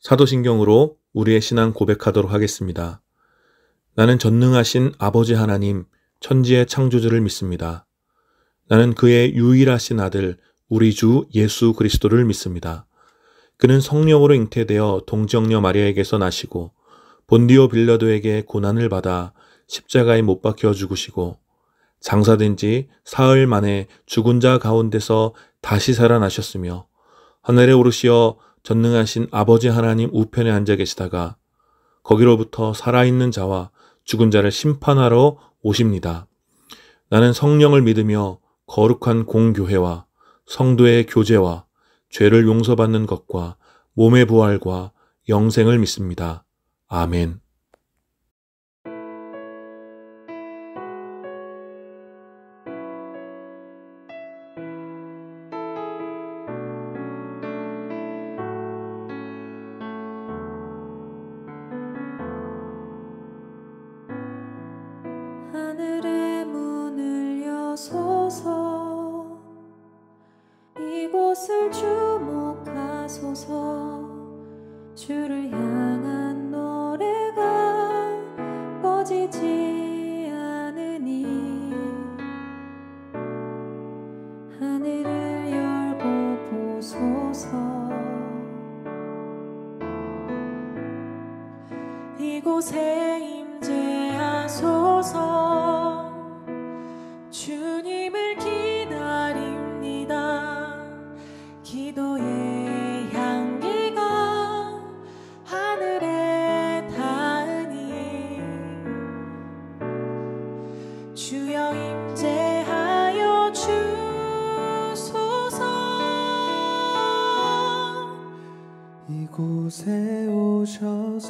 사도신경으로 우리의 신앙 고백하도록 하겠습니다. 나는 전능하신 아버지 하나님, 천지의 창조주를 믿습니다. 나는 그의 유일하신 아들, 우리 주 예수 그리스도를 믿습니다. 그는 성령으로 잉태되어 동정녀 마리아에게서 나시고 본디오 빌라도에게 고난을 받아 십자가에 못 박혀 죽으시고 장사된 지 사흘 만에 죽은 자 가운데서 다시 살아나셨으며 하늘에 오르시어 전능하신 아버지 하나님 우편에 앉아 계시다가 거기로부터 살아있는 자와 죽은 자를 심판하러 오십니다. 나는 성령을 믿으며 거룩한 공교회와 성도의 교제와 죄를 용서받는 것과 몸의 부활과 영생을 믿습니다. 아멘. 하늘의 문을 여소서, 이곳을 주목하소서. 주를 향한 노래가 꺼지지 않으니 하늘을 열고 보소서. 이곳에 임재하소서. 주님을 기다립니다. 기도의 향기가 하늘에 닿으니 주여 임재하여 주소서. 이곳에 오셔서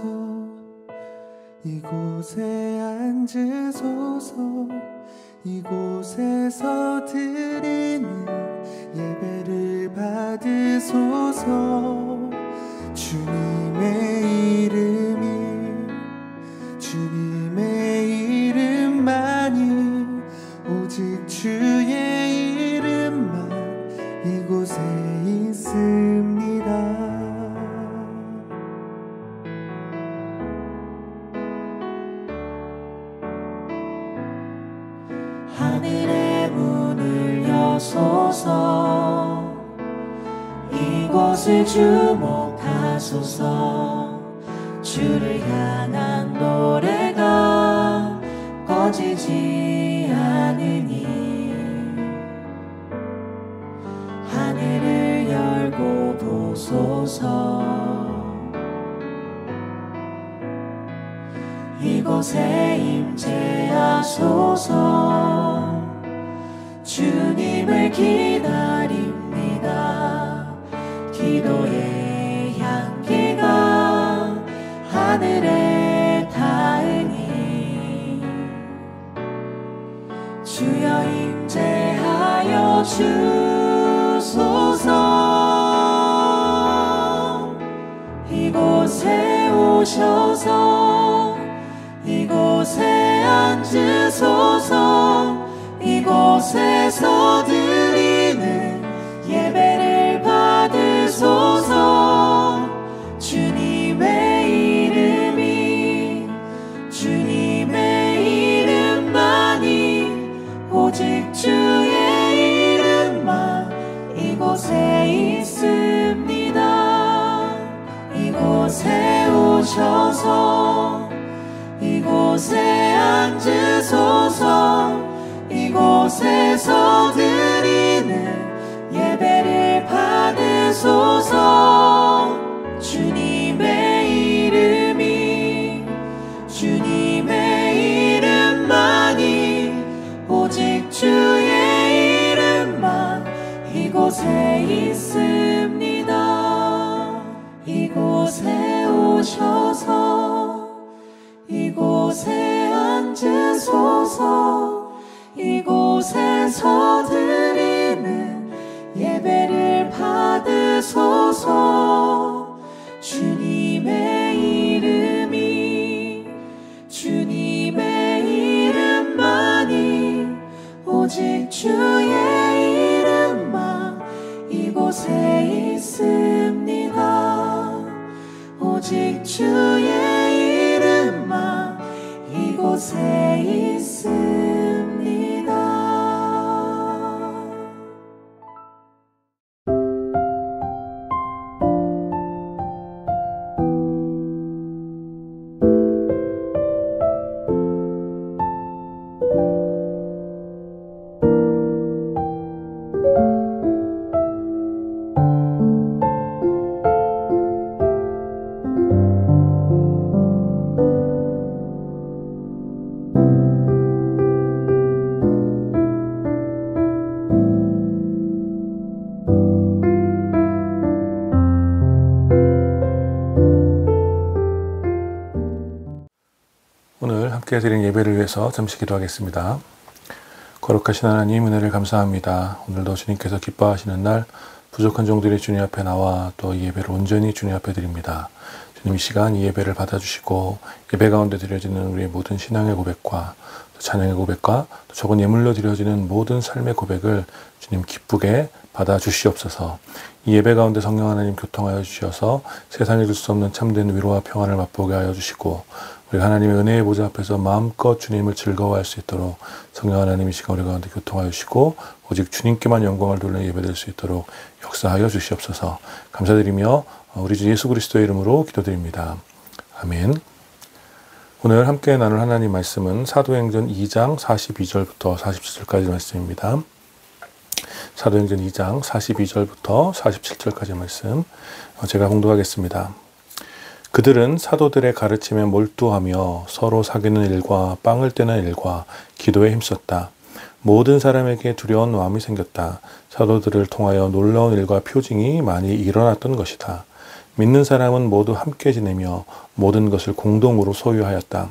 이곳에 앉으소서. 이곳에서 드리는 예배를 받으소서. 주님의 이름만이 오직 주의 이름만 이곳에 있습니다. 하늘의 문을 여소서. 이곳을 주목하소서. 주를 향한 노래가 꺼지지 않으니 하늘을 열고 보소서. 이곳에 임재하소서. 주님을 기다립니다. 기도의 향기가 하늘에 닿으니 주여 임재하여 주소서. 이곳에 오셔서 이곳에 앉으소서. 이곳에서 드리는 예배를 받으소서. 주님의 이름만이 오직 주의 이름만 이곳에 있습니다. 이곳에 오셔서 이곳에 앉으소서. 이곳에서 드리는 예배를 받으소서. 주님의 이름만이 오직 주의 이름만 이곳에 있습니다. 이곳에 오셔서 이곳에 앉으소서. 이곳에서 드리는 예배를 받으소서. 주님의 이름만이 오직 주의 이름만 이곳에 있습니다. 오직 주의 이름만 이곳에 있습니다. 오늘 함께 드린 예배를 위해서 잠시 기도하겠습니다. 거룩하신 하나님, 은혜를 감사합니다. 오늘도 주님께서 기뻐하시는 날 부족한 종들이 주님 앞에 나와 또 이 예배를 온전히 주님 앞에 드립니다. 주님, 이 시간 이 예배를 받아주시고 예배 가운데 드려지는 우리의 모든 신앙의 고백과 또 찬양의 고백과 또 적은 예물로 드려지는 모든 삶의 고백을 주님 기쁘게 받아주시옵소서. 이 예배 가운데 성령 하나님 교통하여 주셔서 세상에 줄 수 없는 참된 위로와 평안을 맛보게 하여 주시고 우리 하나님의 은혜의 보좌 앞에서 마음껏 주님을 즐거워할 수 있도록 성령 하나님이 시간 우리 가운데 교통하여 주시고 오직 주님께만 영광을 돌려 예배드릴 수 있도록 역사하여 주시옵소서. 감사드리며 우리 주 예수 그리스도의 이름으로 기도드립니다. 아멘. 오늘 함께 나눌 하나님 말씀은 사도행전 2장 42절부터 47절까지 말씀입니다. 사도행전 2장 42절부터 47절까지 말씀 제가 봉독하겠습니다. 그들은 사도들의 가르침에 몰두하며 서로 사귀는 일과 빵을 떼는 일과 기도에 힘썼다. 모든 사람에게 두려운 마음이 생겼다. 사도들을 통하여 놀라운 일과 표징이 많이 일어났던 것이다. 믿는 사람은 모두 함께 지내며 모든 것을 공동으로 소유하였다.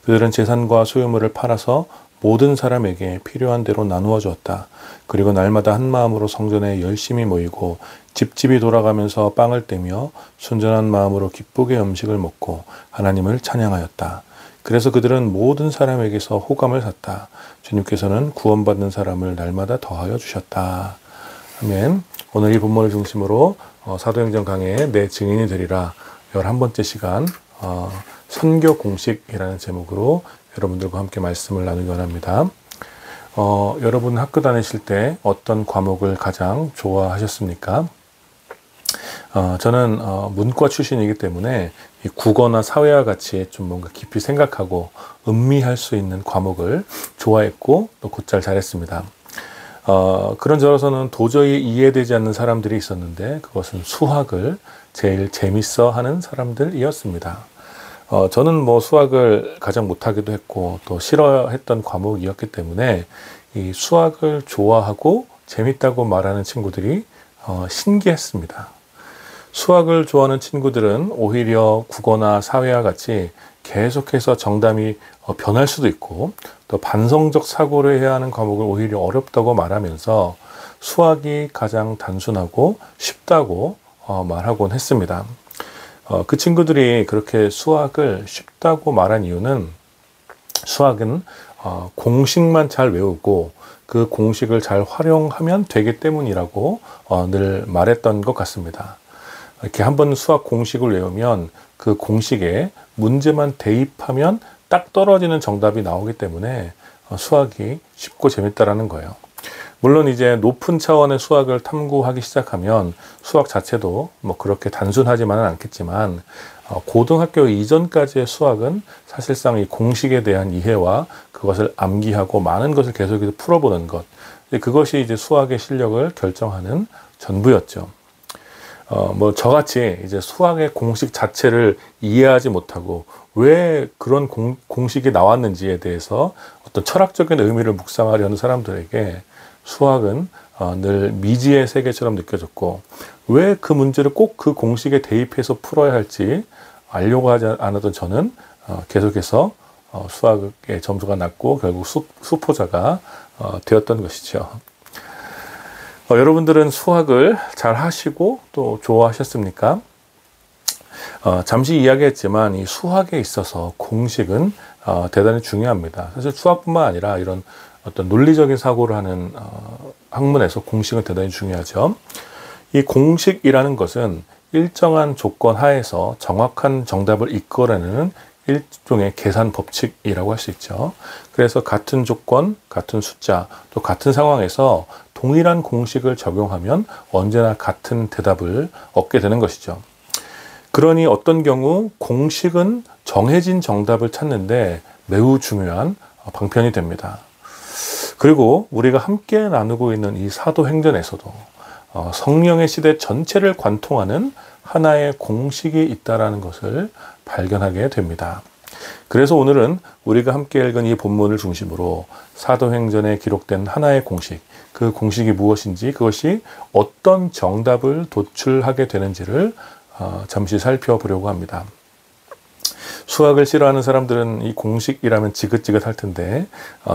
그들은 재산과 소유물을 팔아서 모든 사람에게 필요한 대로 나누어 주었다. 그리고 날마다 한 마음으로 성전에 열심히 모이고 집집이 돌아가면서 빵을 떼며 순전한 마음으로 기쁘게 음식을 먹고 하나님을 찬양하였다. 그래서 그들은 모든 사람에게서 호감을 샀다. 주님께서는 구원받는 사람을 날마다 더하여 주셨다. 아멘. 오늘 이 본문을 중심으로 사도행전 강해의 내 증인이 되리라 11번째 시간 선교 공식이라는 제목으로 여러분들과 함께 말씀을 나누기 원합니다. 여러분 학교 다니실 때 어떤 과목을 가장 좋아하셨습니까? 저는 문과 출신이기 때문에 이 국어나 사회와 같이 좀 뭔가 깊이 생각하고 음미할 수 있는 과목을 좋아했고 또 곧잘 잘했습니다. 그런 저로서는 도저히 이해되지 않는 사람들이 있었는데 그것은 수학을 제일 재밌어 하는 사람들이었습니다. 저는 뭐 수학을 가장 못하기도 했고 또 싫어했던 과목이었기 때문에 이 수학을 좋아하고 재밌다고 말하는 친구들이 신기했습니다. 수학을 좋아하는 친구들은 오히려 국어나 사회와 같이 계속해서 정답이 변할 수도 있고 또 반성적 사고를 해야 하는 과목을 오히려 어렵다고 말하면서 수학이 가장 단순하고 쉽다고 말하곤 했습니다. 그 친구들이 그렇게 수학을 쉽다고 말한 이유는 수학은 공식만 잘 외우고 그 공식을 잘 활용하면 되기 때문이라고 늘 말했던 것 같습니다. 이렇게 한번 수학 공식을 외우면 그 공식에 문제만 대입하면 딱 떨어지는 정답이 나오기 때문에 수학이 쉽고 재밌다라는 거예요. 물론 이제 높은 차원의 수학을 탐구하기 시작하면 수학 자체도 뭐 그렇게 단순하지만은 않겠지만 고등학교 이전까지의 수학은 사실상 이 공식에 대한 이해와 그것을 암기하고 많은 것을 계속해서 풀어보는 것, 그것이 이제 수학의 실력을 결정하는 전부였죠. 뭐 저같이 이제 수학의 공식 자체를 이해하지 못하고 왜 그런 공식이 나왔는지에 대해서 어떤 철학적인 의미를 묵상하려는 사람들에게 수학은 늘 미지의 세계처럼 느껴졌고 왜 그 문제를 꼭 그 공식에 대입해서 풀어야 할지 알려고 하지 않았던 저는 계속해서 수학의 점수가 낮고 결국 수포자가 되었던 것이죠. 여러분들은 수학을 잘 하시고 또 좋아하셨습니까? 잠시 이야기했지만 이 수학에 있어서 공식은 대단히 중요합니다. 사실 수학뿐만 아니라 이런 어떤 논리적인 사고를 하는 학문에서 공식은 대단히 중요하죠. 이 공식이라는 것은 일정한 조건 하에서 정확한 정답을 이끌어내는 일종의 계산 법칙이라고 할 수 있죠. 그래서 같은 조건, 같은 숫자, 또 같은 상황에서 동일한 공식을 적용하면 언제나 같은 대답을 얻게 되는 것이죠. 그러니 어떤 경우 공식은 정해진 정답을 찾는데 매우 중요한 방편이 됩니다. 그리고 우리가 함께 나누고 있는 이 사도행전에서도 성령의 시대 전체를 관통하는 하나의 공식이 있다는 것을 발견하게 됩니다. 그래서 오늘은 우리가 함께 읽은 이 본문을 중심으로 사도행전에 기록된 하나의 공식, 그 공식이 무엇인지, 그것이 어떤 정답을 도출하게 되는지를 잠시 살펴보려고 합니다. 수학을 싫어하는 사람들은 이 공식이라면 지긋지긋할 텐데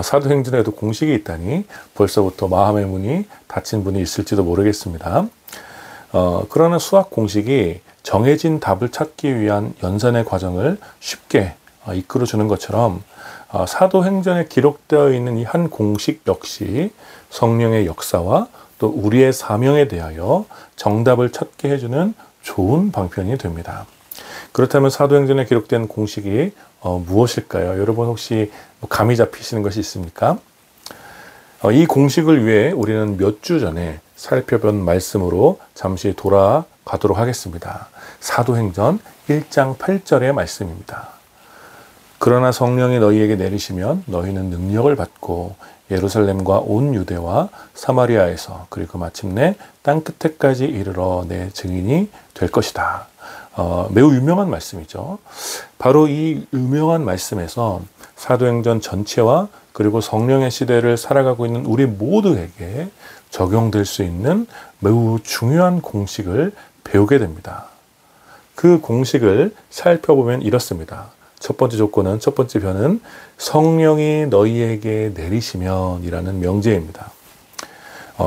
사도행전에도 공식이 있다니 벌써부터 마음의 문이 닫힌 분이 있을지도 모르겠습니다. 그러나 수학 공식이 정해진 답을 찾기 위한 연산의 과정을 쉽게 이끌어주는 것처럼 사도행전에 기록되어 있는 이 한 공식 역시 성령의 역사와 또 우리의 사명에 대하여 정답을 찾게 해주는 좋은 방편이 됩니다. 그렇다면 사도행전에 기록된 공식이 무엇일까요? 여러분 혹시 감이 잡히시는 것이 있습니까? 이 공식을 위해 우리는 몇 주 전에 살펴본 말씀으로 잠시 돌아가도록 하겠습니다. 사도행전 1장 8절의 말씀입니다. 그러나 성령이 너희에게 내리시면 너희는 능력을 받고 예루살렘과 온 유대와 사마리아에서 그리고 마침내 땅끝에까지 이르러 내 증인이 될 것이다. 매우 유명한 말씀이죠. 바로 이 유명한 말씀에서 사도행전 전체와 그리고 성령의 시대를 살아가고 있는 우리 모두에게 적용될 수 있는 매우 중요한 공식을 배우게 됩니다. 그 공식을 살펴보면 이렇습니다. 첫 번째 조건은, 첫 번째 변은 성령이 너희에게 내리시면 이라는 명제입니다.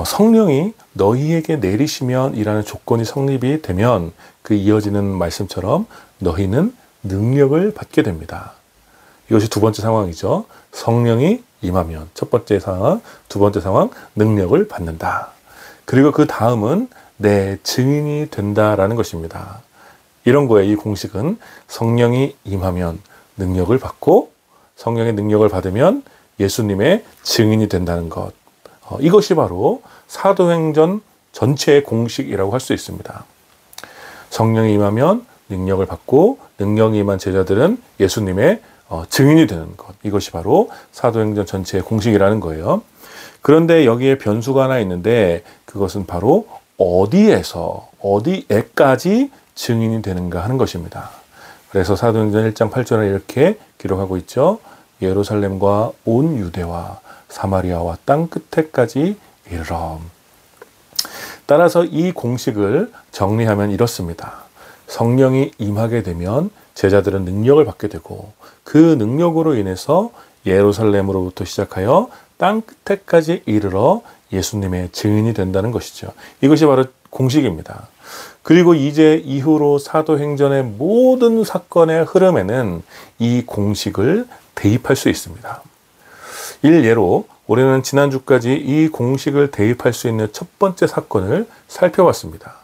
성령이 너희에게 내리시면 이라는 조건이 성립이 되면 그 이어지는 말씀처럼 너희는 능력을 받게 됩니다. 이것이 두 번째 상황이죠. 성령이 임하면 첫 번째 상황, 두 번째 상황 능력을 받는다. 그리고 그 다음은 내 증인이 된다라는 것입니다. 이런 거예요. 이 공식은 성령이 임하면 능력을 받고 성령의 능력을 받으면 예수님의 증인이 된다는 것. 이것이 바로 사도행전 전체의 공식이라고 할 수 있습니다. 성령이 임하면 능력을 받고 능력이 임한 제자들은 예수님의 증인이 되는 것. 이것이 바로 사도행전 전체의 공식이라는 거예요. 그런데 여기에 변수가 하나 있는데 그것은 바로 어디에서 어디에까지 증인이 되는가 하는 것입니다. 그래서 사도행전 1장 8절에 이렇게 기록하고 있죠. 예루살렘과 온 유대와 사마리아와 땅 끝에까지 이르러. 따라서 이 공식을 정리하면 이렇습니다. 성령이 임하게 되면 제자들은 능력을 받게 되고 그 능력으로 인해서 예루살렘으로부터 시작하여 땅 끝에까지 이르러 예수님의 증인이 된다는 것이죠. 이것이 바로 공식입니다. 그리고 이제 이후로 사도행전의 모든 사건의 흐름에는 이 공식을 대입할 수 있습니다. 일예로 우리는 지난주까지 이 공식을 대입할 수 있는 첫 번째 사건을 살펴봤습니다.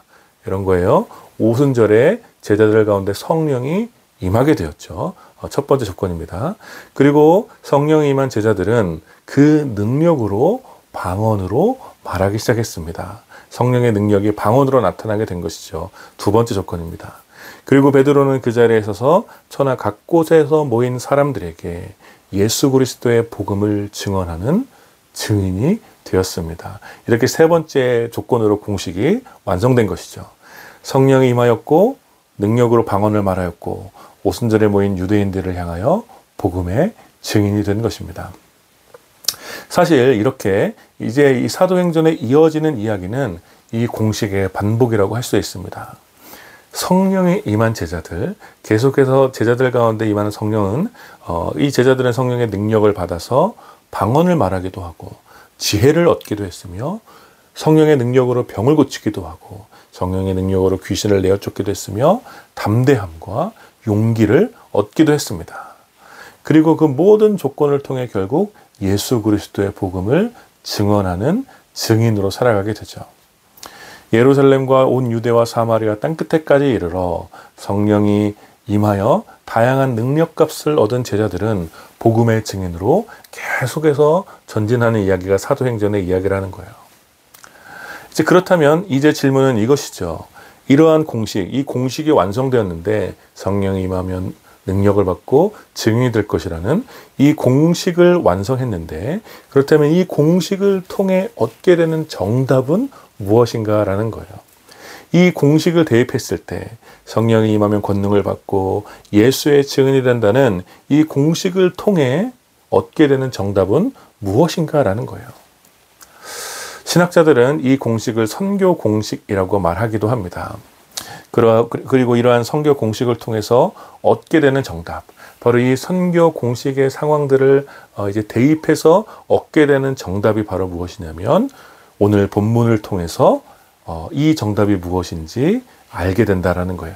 이런 거예요. 오순절에 제자들 가운데 성령이 임하게 되었죠. 첫 번째 조건입니다. 그리고 성령이 임한 제자들은 그 능력으로 방언으로 말하기 시작했습니다. 성령의 능력이 방언으로 나타나게 된 것이죠. 두 번째 조건입니다. 그리고 베드로는 그 자리에 서서 천하 각곳에서 모인 사람들에게 예수 그리스도의 복음을 증언하는 증인이 되었습니다. 이렇게 세 번째 조건으로 공식이 완성된 것이죠. 성령이 임하였고 능력으로 방언을 말하였고 오순절에 모인 유대인들을 향하여 복음의 증인이 된 것입니다. 사실 이렇게 이제 이 사도행전에 이어지는 이야기는 이 공식의 반복이라고 할 수 있습니다. 성령이 임한 제자들, 계속해서 제자들 가운데 임하는 성령은 이 제자들은 성령의 능력을 받아서 방언을 말하기도 하고 지혜를 얻기도 했으며 성령의 능력으로 병을 고치기도 하고 성령의 능력으로 귀신을 내어 쫓기도 했으며 담대함과 용기를 얻기도 했습니다. 그리고 그 모든 조건을 통해 결국 예수 그리스도의 복음을 증언하는 증인으로 살아가게 되죠. 예루살렘과 온 유대와 사마리아 땅끝에까지 이르러 성령이 임하여 다양한 능력값을 얻은 제자들은 복음의 증인으로 계속해서 전진하는 이야기가 사도행전의 이야기라는 거예요. 이제 그렇다면 이제 질문은 이것이죠. 이러한 공식, 이 공식이 완성되었는데 성령이 임하면 능력을 받고 증인이 될 것이라는 이 공식을 완성했는데, 그렇다면 이 공식을 통해 얻게 되는 정답은 무엇인가라는 거예요. 이 공식을 대입했을 때 성령이 임하면 권능을 받고 예수의 증인이 된다는 이 공식을 통해 얻게 되는 정답은 무엇인가라는 거예요. 신학자들은 이 공식을 선교 공식이라고 말하기도 합니다. 그리고 이러한 선교 공식을 통해서 얻게 되는 정답, 바로 이 선교 공식의 상황들을 이제 대입해서 얻게 되는 정답이 바로 무엇이냐면, 오늘 본문을 통해서 이 정답이 무엇인지 알게 된다라는 거예요.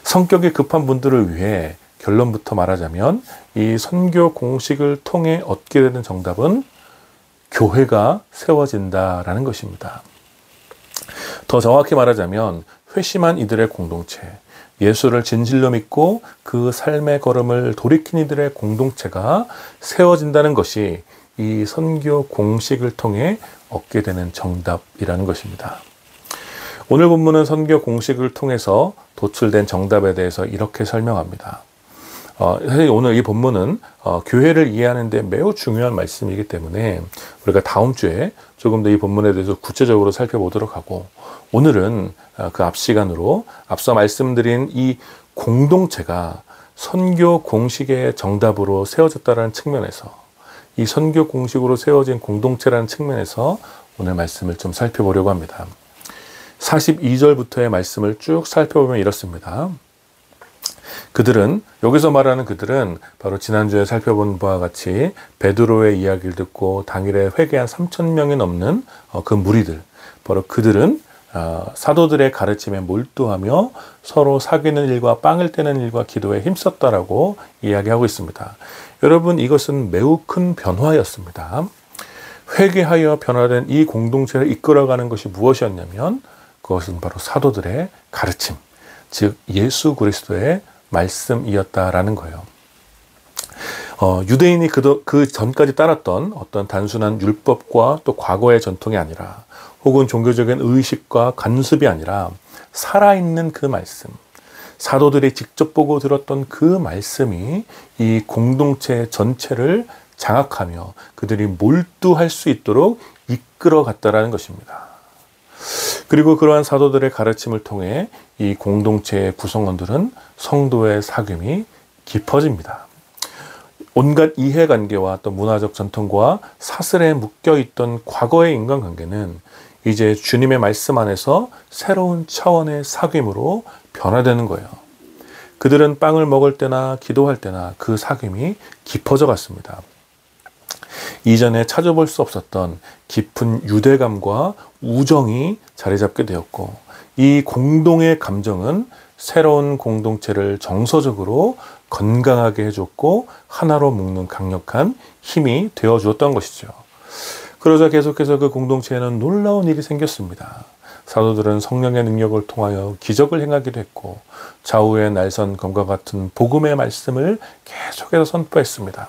성격이 급한 분들을 위해 결론부터 말하자면, 이 선교 공식을 통해 얻게 되는 정답은 교회가 세워진다라는 것입니다. 더 정확히 말하자면 회심한 이들의 공동체, 예수를 진실로 믿고 그 삶의 걸음을 돌이킨 이들의 공동체가 세워진다는 것이 이 선교 공식을 통해 얻게 되는 정답이라는 것입니다. 오늘 본문은 선교 공식을 통해서 도출된 정답에 대해서 이렇게 설명합니다. 사실 오늘 이 본문은 교회를 이해하는 데 매우 중요한 말씀이기 때문에 우리가 다음 주에 조금 더 이 본문에 대해서 구체적으로 살펴보도록 하고, 오늘은 그 앞 시간으로 앞서 말씀드린 이 공동체가 선교 공식의 정답으로 세워졌다는 측면에서, 이 선교 공식으로 세워진 공동체라는 측면에서 오늘 말씀을 좀 살펴보려고 합니다. 42절부터의 말씀을 쭉 살펴보면 이렇습니다. 그들은, 여기서 말하는 그들은 바로 지난주에 살펴본 바와 같이 베드로의 이야기를 듣고 당일에 회개한 3,000명이 넘는 그 무리들, 바로 그들은 사도들의 가르침에 몰두하며 서로 사귀는 일과 빵을 떼는 일과 기도에 힘썼다라고 이야기하고 있습니다. 여러분, 이것은 매우 큰 변화였습니다. 회개하여 변화된 이 공동체를 이끌어가는 것이 무엇이었냐면, 그것은 바로 사도들의 가르침, 즉 예수 그리스도의 말씀이었다라는 거예요. 유대인이 그 전까지 따랐던 어떤 단순한 율법과 또 과거의 전통이 아니라, 혹은 종교적인 의식과 관습이 아니라 살아있는 그 말씀, 사도들이 직접 보고 들었던 그 말씀이 이 공동체 전체를 장악하며 그들이 몰두할 수 있도록 이끌어갔다라는 것입니다. 그리고 그러한 사도들의 가르침을 통해 이 공동체의 구성원들은 성도의 사귐이 깊어집니다. 온갖 이해관계와 또 문화적 전통과 사슬에 묶여있던 과거의 인간관계는 이제 주님의 말씀 안에서 새로운 차원의 사귐으로 변화되는 거예요. 그들은 빵을 먹을 때나 기도할 때나 그 사귐이 깊어져 갔습니다. 이전에 찾아볼 수 없었던 깊은 유대감과 우정이 자리 잡게 되었고, 이 공동의 감정은 새로운 공동체를 정서적으로 건강하게 해줬고 하나로 묶는 강력한 힘이 되어 주었던 것이죠. 그러자 계속해서 그 공동체에는 놀라운 일이 생겼습니다. 사도들은 성령의 능력을 통하여 기적을 행하기도 했고, 좌우의 날선 검과 같은 복음의 말씀을 계속해서 선포했습니다.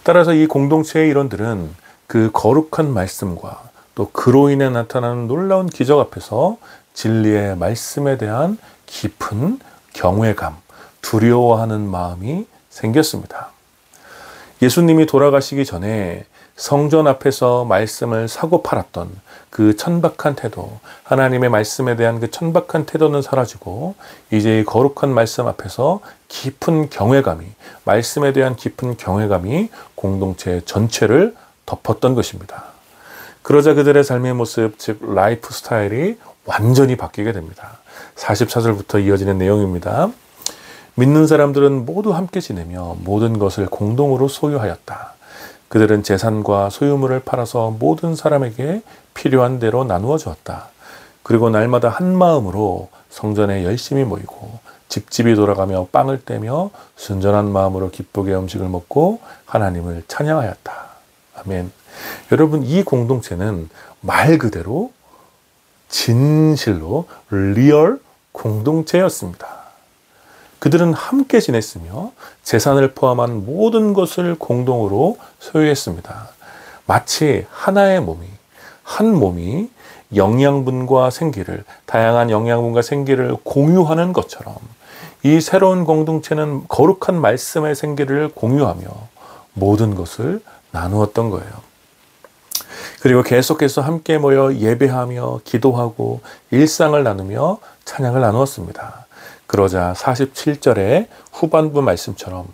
따라서 이 공동체의 일원들은 그 거룩한 말씀과 또 그로 인해 나타나는 놀라운 기적 앞에서 진리의 말씀에 대한 깊은 경외감, 두려워하는 마음이 생겼습니다. 예수님이 돌아가시기 전에 성전 앞에서 말씀을 사고 팔았던 그 천박한 태도, 하나님의 말씀에 대한 그 천박한 태도는 사라지고 이제 거룩한 말씀 앞에서 깊은 경외감이, 말씀에 대한 깊은 경외감이 공동체 전체를 덮었던 것입니다. 그러자 그들의 삶의 모습, 즉 라이프 스타일이 완전히 바뀌게 됩니다. 44절부터 이어지는 내용입니다. 믿는 사람들은 모두 함께 지내며 모든 것을 공동으로 소유하였다. 그들은 재산과 소유물을 팔아서 모든 사람에게 필요한 대로 나누어 주었다. 그리고 날마다 한 마음으로 성전에 열심히 모이고 집집이 돌아가며 빵을 떼며 순전한 마음으로 기쁘게 음식을 먹고 하나님을 찬양하였다. 아멘. 여러분, 이 공동체는 말 그대로 진실로 리얼 공동체였습니다. 그들은 함께 지냈으며 재산을 포함한 모든 것을 공동으로 소유했습니다. 마치 하나의 몸이, 한 몸이 영양분과 생기를, 다양한 영양분과 생기를 공유하는 것처럼 이 새로운 공동체는 거룩한 말씀의 생기를 공유하며 모든 것을 나누었던 거예요. 그리고 계속해서 함께 모여 예배하며 기도하고 일상을 나누며 찬양을 나누었습니다. 그러자 47절의 후반부 말씀처럼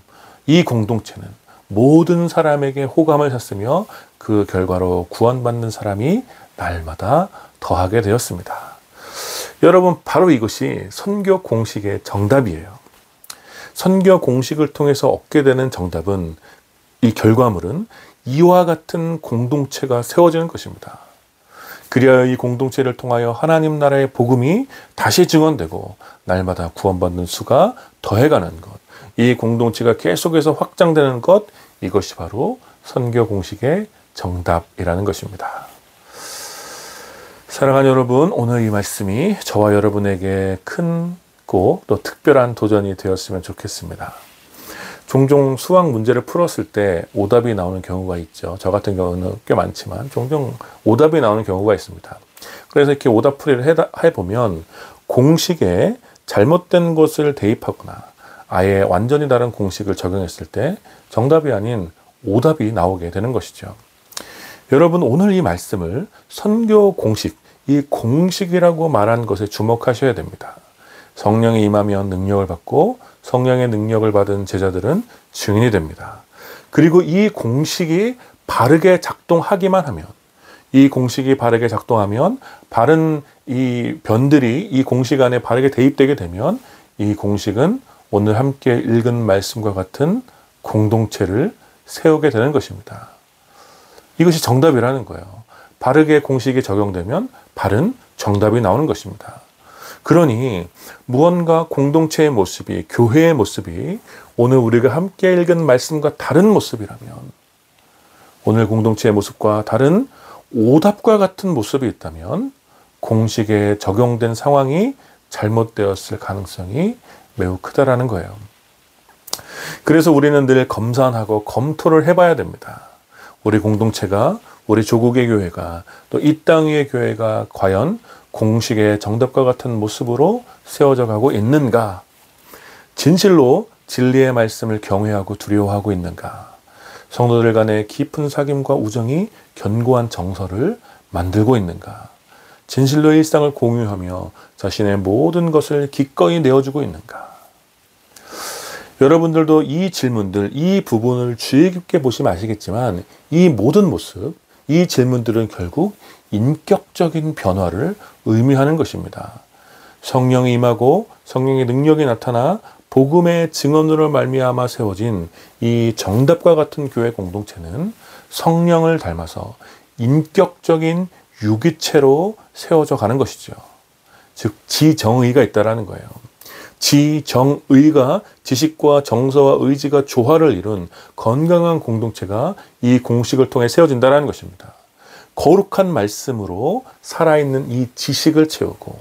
이 공동체는 모든 사람에게 호감을 샀으며 그 결과로 구원받는 사람이 날마다 더하게 되었습니다. 여러분, 바로 이것이 선교 공식의 정답이에요. 선교 공식을 통해서 얻게 되는 정답은, 이 결과물은 이와 같은 공동체가 세워지는 것입니다. 그리하여 이 공동체를 통하여 하나님 나라의 복음이 다시 증언되고 날마다 구원받는 수가 더해가는 것, 이 공동체가 계속해서 확장되는 것, 이것이 바로 선교 공식의 정답이라는 것입니다. 사랑하는 여러분, 오늘 이 말씀이 저와 여러분에게 크고 또 특별한 도전이 되었으면 좋겠습니다. 종종 수학 문제를 풀었을 때 오답이 나오는 경우가 있죠. 저 같은 경우는 꽤 많지만 종종 오답이 나오는 경우가 있습니다. 그래서 이렇게 오답풀이를 해보면 공식에 잘못된 것을 대입하거나 아예 완전히 다른 공식을 적용했을 때 정답이 아닌 오답이 나오게 되는 것이죠. 여러분, 오늘 이 말씀을 선교 공식, 이 공식이라고 말한 것에 주목하셔야 됩니다. 성령이 임하면 능력을 받고 성령의 능력을 받은 제자들은 증인이 됩니다. 그리고 이 공식이 바르게 작동하기만 하면, 이 공식이 바르게 작동하면, 바른 이 변들이 이 공식 안에 바르게 대입되게 되면 이 공식은 오늘 함께 읽은 말씀과 같은 공동체를 세우게 되는 것입니다. 이것이 정답이라는 거예요. 바르게 공식이 적용되면 바른 정답이 나오는 것입니다. 그러니 무언가 공동체의 모습이, 교회의 모습이 오늘 우리가 함께 읽은 말씀과 다른 모습이라면, 오늘 공동체의 모습과 다른 오답과 같은 모습이 있다면 공식에 적용된 상황이 잘못되었을 가능성이 매우 크다라는 거예요. 그래서 우리는 늘 검산하고 검토를 해봐야 됩니다. 우리 공동체가, 우리 조국의 교회가, 또 이 땅 위의 교회가 과연 공식의 정답과 같은 모습으로 세워져 가고 있는가? 진실로 진리의 말씀을 경외하고 두려워하고 있는가? 성도들 간의 깊은 사귐과 우정이 견고한 정서를 만들고 있는가? 진실로 일상을 공유하며 자신의 모든 것을 기꺼이 내어주고 있는가? 여러분들도 이 질문들, 이 부분을 주의 깊게 보시면 아시겠지만 이 모든 모습, 이 질문들은 결국 인격적인 변화를 의미하는 것입니다. 성령이 임하고 성령의 능력이 나타나 복음의 증언으로 말미암아 세워진 이 정답과 같은 교회 공동체는 성령을 닮아서 인격적인 유기체로 세워져 가는 것이죠. 즉 지정의가 있다라는 거예요. 지정의가 지식과 정서와 의지가 조화를 이룬 건강한 공동체가 이 공식을 통해 세워진다는 것입니다. 거룩한 말씀으로 살아있는 이 지식을 채우고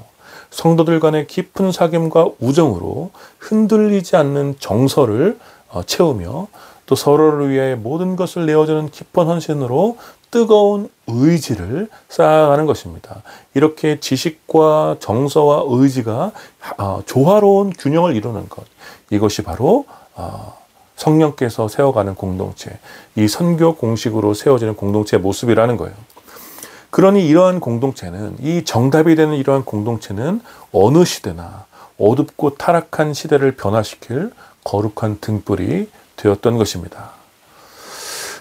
성도들 간의 깊은 사귐과 우정으로 흔들리지 않는 정서를 채우며 또 서로를 위해 모든 것을 내어주는 깊은 헌신으로 뜨거운 의지를 쌓아가는 것입니다. 이렇게 지식과 정서와 의지가 조화로운 균형을 이루는 것, 이것이 바로 성령께서 세워가는 공동체, 이 선교 공식으로 세워지는 공동체의 모습이라는 거예요. 그러니 이러한 공동체는, 이 정답이 되는 이러한 공동체는 어느 시대나 어둡고 타락한 시대를 변화시킬 거룩한 등불이 되었던 것입니다.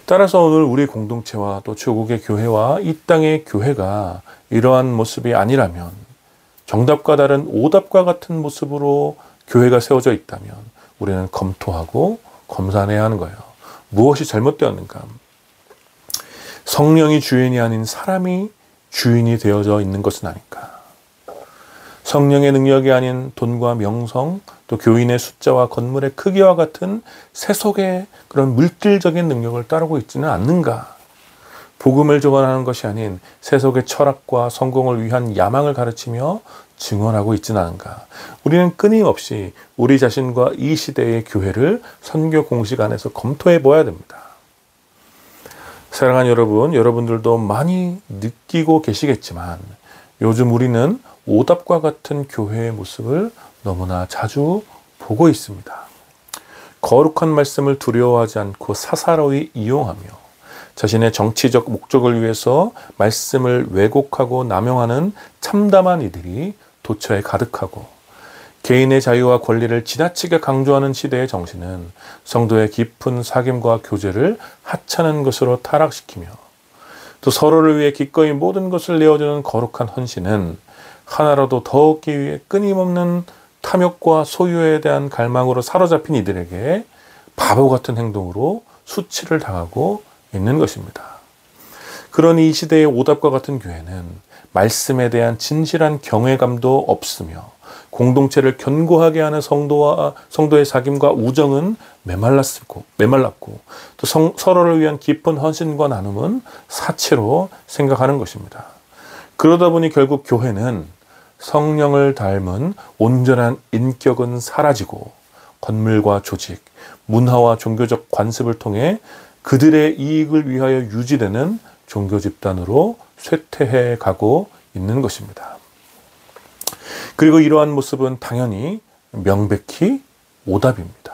따라서 오늘 우리 공동체와 또 조국의 교회와 이 땅의 교회가 이러한 모습이 아니라면, 정답과 다른 오답과 같은 모습으로 교회가 세워져 있다면 우리는 검토하고 검산해야 하는 거예요. 무엇이 잘못되었는가? 성령이 주인이 아닌 사람이 주인이 되어져 있는 것은 아닐까? 성령의 능력이 아닌 돈과 명성, 또 교인의 숫자와 건물의 크기와 같은 세속의 그런 물질적인 능력을 따르고 있지는 않는가? 복음을 증언하는 것이 아닌 세속의 철학과 성공을 위한 야망을 가르치며 증언하고 있지는 않은가. 우리는 끊임없이 우리 자신과 이 시대의 교회를 선교 공식 안에서 검토해 보아야 됩니다. 사랑하는 여러분, 여러분들도 많이 느끼고 계시겠지만 요즘 우리는 오답과 같은 교회의 모습을 너무나 자주 보고 있습니다. 거룩한 말씀을 두려워하지 않고 사사로이 이용하며 자신의 정치적 목적을 위해서 말씀을 왜곡하고 남용하는 참담한 이들이 도처에 가득하고, 개인의 자유와 권리를 지나치게 강조하는 시대의 정신은 성도의 깊은 사귐과 교제를 하찮은 것으로 타락시키며, 또 서로를 위해 기꺼이 모든 것을 내어주는 거룩한 헌신은 하나라도 더 얻기 위해 끊임없는 탐욕과 소유에 대한 갈망으로 사로잡힌 이들에게 바보 같은 행동으로 수치를 당하고 있는 것입니다. 그러니 이 시대의 오답과 같은 교회는 말씀에 대한 진실한 경외감도 없으며 공동체를 견고하게 하는 성도의 사귐과 우정은 메말랐고 또 서로를 위한 깊은 헌신과 나눔은 사치로 생각하는 것입니다. 그러다 보니 결국 교회는 성령을 닮은 온전한 인격은 사라지고 건물과 조직, 문화와 종교적 관습을 통해 그들의 이익을 위하여 유지되는 종교 집단으로 쇠퇴해 가고 있는 것입니다. 그리고 이러한 모습은 당연히 명백히 오답입니다.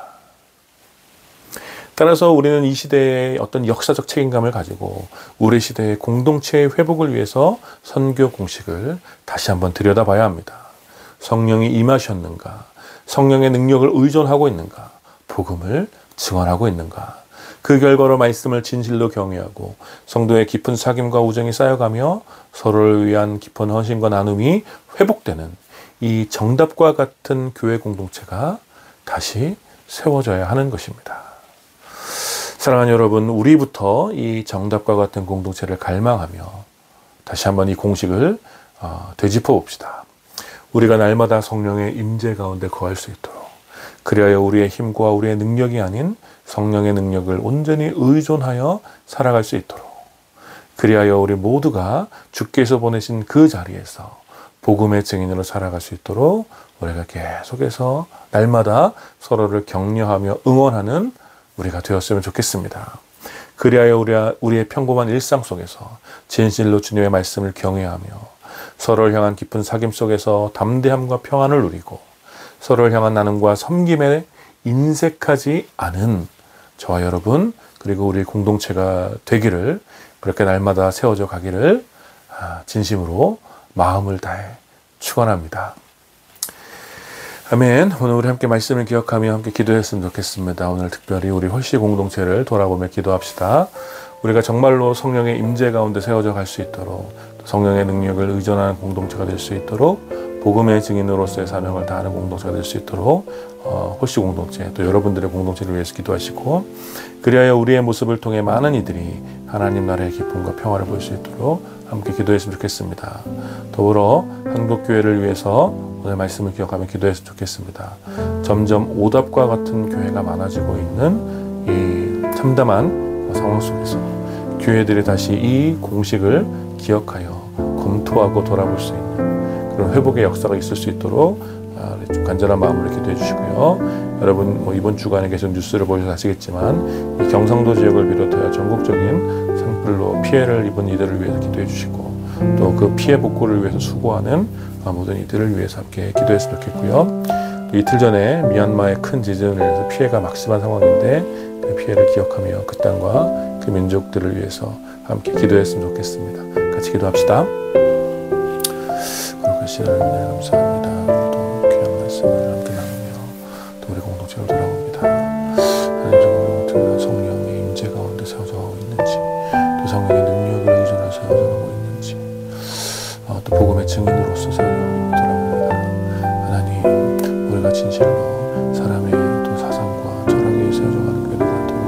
따라서 우리는 이 시대의 어떤 역사적 책임감을 가지고 우리 시대의 공동체의 회복을 위해서 선교 공식을 다시 한번 들여다봐야 합니다. 성령이 임하셨는가? 성령의 능력을 의존하고 있는가? 복음을 증언하고 있는가? 그 결과로 말씀을 진실로 경외하고 성도의 깊은 사귐과 우정이 쌓여가며 서로를 위한 깊은 헌신과 나눔이 회복되는 이 정답과 같은 교회 공동체가 다시 세워져야 하는 것입니다. 사랑하는 여러분, 우리부터 이 정답과 같은 공동체를 갈망하며 다시 한번 이 공식을 되짚어 봅시다. 우리가 날마다 성령의 임재 가운데 거할 수 있도록, 그리하여 우리의 힘과 우리의 능력이 아닌 성령의 능력을 온전히 의존하여 살아갈 수 있도록, 그리하여 우리 모두가 주께서 보내신 그 자리에서 복음의 증인으로 살아갈 수 있도록 우리가 계속해서 날마다 서로를 격려하며 응원하는 우리가 되었으면 좋겠습니다. 그리하여 우리의 평범한 일상 속에서 진실로 주님의 말씀을 경외하며 서로를 향한 깊은 사귐 속에서 담대함과 평안을 누리고 서로를 향한 나눔과 섬김에 인색하지 않은 저와 여러분, 그리고 우리 공동체가 되기를, 그렇게 날마다 세워져 가기를 진심으로 마음을 다해 축원합니다. 아멘. 오늘 우리 함께 말씀을 기억하며 함께 기도했으면 좋겠습니다. 오늘 특별히 우리 홀씨 공동체를 돌아보며 기도합시다. 우리가 정말로 성령의 임재 가운데 세워져 갈 수 있도록, 성령의 능력을 의존하는 공동체가 될 수 있도록, 복음의 증인으로서의 사명을 다하는 공동체가 될 수 있도록 홀씨 공동체, 또 여러분들의 공동체를 위해서 기도하시고, 그리하여 우리의 모습을 통해 많은 이들이 하나님 나라의 기쁨과 평화를 볼 수 있도록 함께 기도했으면 좋겠습니다. 더불어 한국교회를 위해서 오늘 말씀을 기억하며 기도했으면 좋겠습니다. 점점 오답과 같은 교회가 많아지고 있는 이 참담한 상황 속에서 교회들이 다시 이 공식을 기억하여 검토하고 돌아볼 수 있는 그런 회복의 역사가 있을 수 있도록 좀 간절한 마음으로 기도해 주시고요. 여러분 이번 주간에 계속 뉴스를 보셔서 아시겠지만 이 경상도 지역을 비롯하여 전국적인 산불로 피해를 입은 이들을 위해서 기도해 주시고, 또 그 피해 복구를 위해서 수고하는 모든 이들을 위해서 함께 기도했으면 좋겠고요. 이틀 전에 미얀마의 큰 지진을 위해서 피해가 막심한 상황인데 그 피해를 기억하며 그 땅과 그 민족들을 위해서 함께 기도했으면 좋겠습니다. 같이 기도합시다. 거룩하신 하나님 감사합니다. 또 귀한 말씀을 함께 나누며 또 우리 공동체로 돌아옵니다. 하나님, 정말 성령의 임재 가운데 세워져 가고 있는지, 또 성령의 능력을 의존하여 세워져 가고 있는지, 또 복음의 증인으로서 세워져 가고 있는지 돌아옵니다. 하나님, 우리가 진실로 사람의 또 사상과 철학에 세워져 가는 교회가 되도록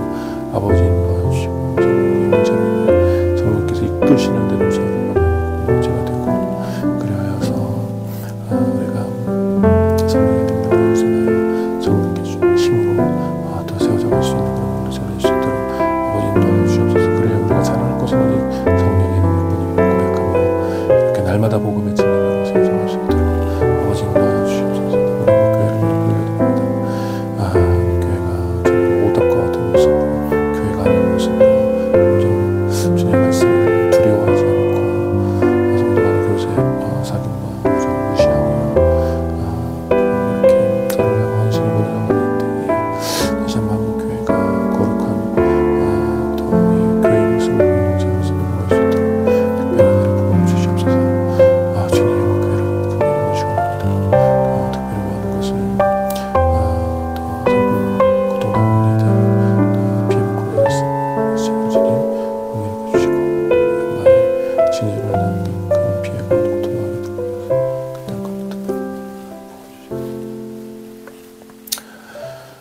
아버지 인도하여 주시고, 성령의 임재로 인해 성령께서 이끄시는 대로 세워져 가는 공동체가 되고, 그리하여서 우리가 성령의 능력을 우선하여 성령께 주신 힘으로 더 세워져 갈 수 있는 그런 공동체가 될 수 있도록 아버지 인도하여 주시옵소서. 그래야 우리가 잘할 것은 오직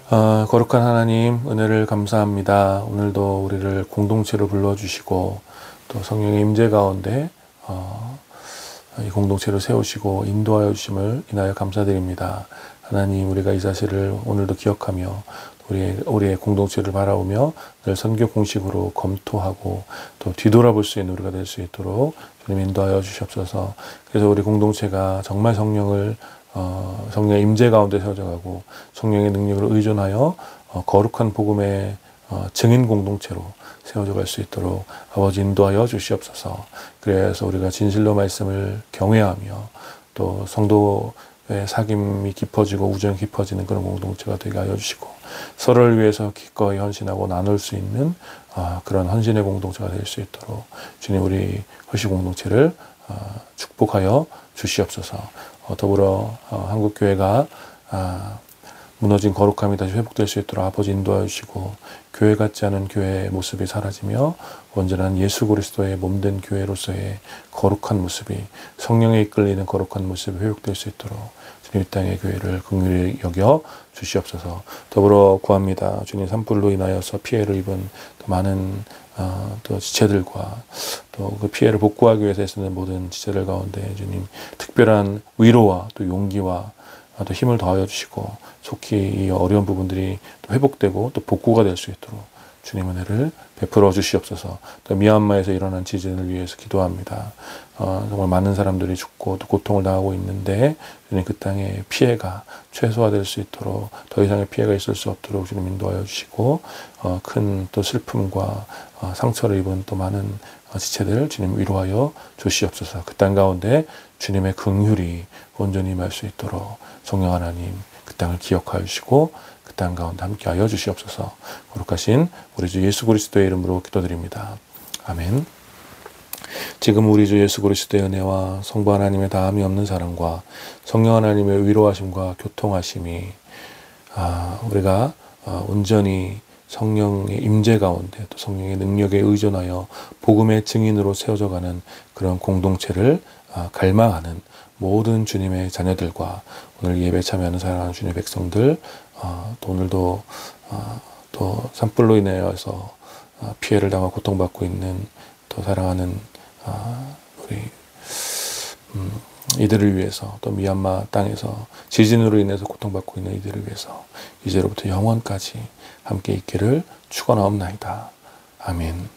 거룩한 하나님, 은혜를 감사합니다. 오늘도 우리를 공동체로 불러주시고 또 성령의 임재 가운데 이 공동체를 세우시고 인도하여 주심을 인하여 감사드립니다. 하나님, 우리가 이 사실을 오늘도 기억하며 우리의 공동체를 바라보며 늘 선교 공식으로 검토하고 또 뒤돌아볼 수 있는 우리가 될 수 있도록 주님 인도하여 주시옵소서. 그래서 우리 공동체가 정말 성령의 임재 가운데 세워져가고 성령의 능력을 의존하여 거룩한 복음의 증인 공동체로 세워져 갈 수 있도록 아버지 인도하여 주시옵소서. 그래서 우리가 진실로 말씀을 경외하며 또 성도의 사귐이 깊어지고 우정이 깊어지는 그런 공동체가 되게 하여 주시고 서로를 위해서 기꺼이 헌신하고 나눌 수 있는 그런 헌신의 공동체가 될 수 있도록 주님 우리 허시 공동체를 축복하여 주시옵소서. 더불어 한국교회가 무너진 거룩함이 다시 회복될 수 있도록 아버지 인도하여 주시고 교회 같지 않은 교회의 모습이 사라지며 온전한 예수 그리스도의 몸된 교회로서의 거룩한 모습이 성령에 이끌리는 거룩한 모습이 회복될 수 있도록 주님 이 땅의 교회를 긍휼히 여겨 주시옵소서. 더불어 구합니다. 주님 산불로 인하여서 피해를 입은 많은 또 지체들과 또 그 피해를 복구하기 위해서 애쓰는 모든 지체들 가운데 주님 특별한 위로와 또 용기와 또 힘을 더하여 주시고 속히 이 어려운 부분들이 또 회복되고 또 복구가 될 수 있도록 주님 은혜를 베풀어 주시옵소서. 또 미얀마에서 일어난 지진을 위해서 기도합니다. 정말 많은 사람들이 죽고 또 고통을 당하고 있는데 주님 그 땅의 피해가 최소화될 수 있도록 더 이상의 피해가 있을 수 없도록 주님 인도하여 주시고 큰 또 슬픔과 상처를 입은 또 많은 지체들 주님 위로하여 주시옵소서. 그 땅 가운데 주님의 긍휼이 온전히 임할 수 있도록 성령 하나님 그 땅을 기억하여 주시고 그 땅 가운데 함께하여 주시옵소서. 거룩하신 우리 주 예수 그리스도의 이름으로 기도드립니다. 아멘. 지금 우리 주 예수 그리스도의 은혜와 성부 하나님의 다함이 없는 사랑과 성령 하나님의 위로하심과 교통하심이 우리가 온전히 성령의 임재 가운데 또 성령의 능력에 의존하여 복음의 증인으로 세워져가는 그런 공동체를 갈망하는 모든 주님의 자녀들과 오늘 예배 참여하는 사랑하는 주님의 백성들 또 오늘도 또 산불로 인하여서 피해를 당하고 고통받고 있는 또 사랑하는 우리 이들을 위해서 또 미얀마 땅에서 지진으로 인해서 고통받고 있는 이들을 위해서 이제로부터 영원까지 함께 있기를 축원하옵나이다. 아멘.